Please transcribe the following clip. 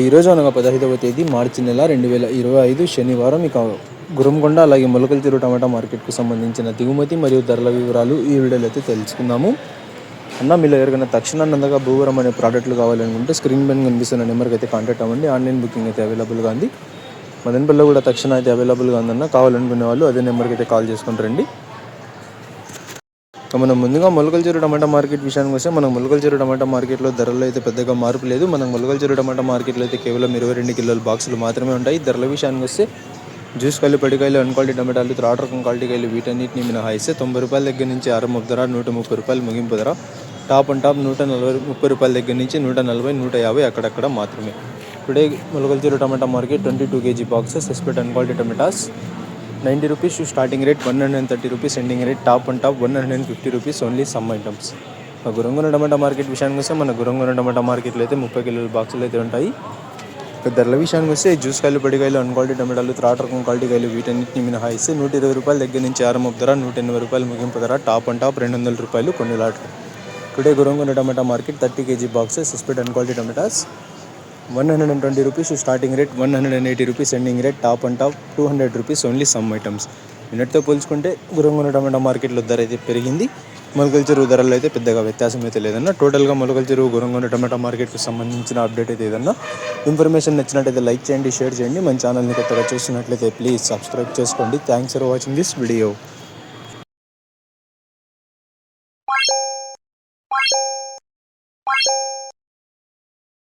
ఈరోజు అనగా 15వ తేదీ మార్చి నెల 2025 శనివారం. గురంకొండ అలాగే మొలకల చెరువు టమాటా మార్కెట్కు సంబంధించిన దిగుమతి మరియు ధరల వివరాలు ఈ వీడియోలో అయితే తెలుసుకుందాము. అన్న మీరు ఎవరికైనా తక్షణానందగా భూవరం అనే ప్రోడక్ట్లు కావాలనుకుంటే స్క్రీన్ పైన కనిపిస్తున్న నెంబర్కి అయితే కాంటాక్ట్ అవ్వండి. ఆన్లైన్ బుకింగ్ అయితే అవైలబుల్గా ఉంది. మదనపల్లిలో కూడా తక్షణ అయితే అవైలబుల్గా ఉందన్న. కావాలనుకునే వాళ్ళు అదే నెంబర్కి అయితే కాల్ చేసుకుని రండి. మనం ముందుగా మొలకల చెరువు టమాటా మార్కెట్ విషయానికి వస్తే మనం మొలకల చెరువు టమాటా మార్కెట్లో ధరల్లో అయితే పెద్దగా మార్పు లేదు. మనం మొలకల చెరువు టమాటా మార్కెట్లో అయితే కేవలం 22 కిలోల బాక్సులు మాత్రమే ఉంటాయి. ధరల విషయానికి వస్తే జ్యూస్ కాయలు, పడికాయలు, అన్క్వాలిటీ టమాటాలు, థర్డ్ రకం క్వాలిటీ కాయలు వీటన్నిటిని మినహాయిస్తే 90 రూపాయల దగ్గర నుంచి ఆరంభ ధర, 130 రూపాయలు ముగింపు ధర, టాప్ అండ్ టాప్ 130 రూపాయల దగ్గర నుంచి 140, 150 అక్కడక్కడ మాత్రమే. Today Molakalacheruvu tomato market 22 kg boxes aspect and quality tomatoes 90 rupees starting rate, 130 rupees ending rate, top and top 150 rupees only some items. Gurramkonda tomato market విషయానికి వస్తే మన గురంకొండ టమాటా మార్కెట్లో అయితే 30 కిలోల బాక్సులు అయితే ఉంటాయి. ధరల విషయానికి వస్తే జ్యూస్ కాయలు, పడికాయలు, అన్క్వాలిటీ టమాటాలు, థర్డ్ రకం క్వాలిటీ కాయలు వీటన్నిటిని మినహాయిస్తే 120 రూపాయల దగ్గర నుంచి ఆరంభ ధర, 180 రూపాయలు ముగింపు ధర, టాప్ అండ్ టాప్ 200 రూపాయలు కొన్ని లాట్లు. Today Gurramkonda tomato market 30 kg boxes aspect and quality tomatoes 120 rupees starting rate, 180 rupees ending rate, top and top 200 rupees only some items. నిన్నటితో పోల్చుకుంటే గురంకొండ టమాటా మార్కెట్లో ధర అయితే పెరిగింది. మొలకల చెరువు ధరలు అయితే పెద్దగా వ్యత్యాసం అయితే లేదన్నా. టోటల్గా మొలకల చెరువు, గురంకొండ టమాటా మార్కెట్కి సంబంధించిన అప్డేట్ అయితే ఏదన్నా ఇన్ఫర్మేషన్ నచ్చినట్టయితే లైక్ చేయండి, షేర్ చేయండి. మన ఛానల్ని కొత్తగా చూస్తున్నట్లయితే ప్లీజ్ సబ్స్క్రైబ్ చేసుకోండి. Thanks for watching this video.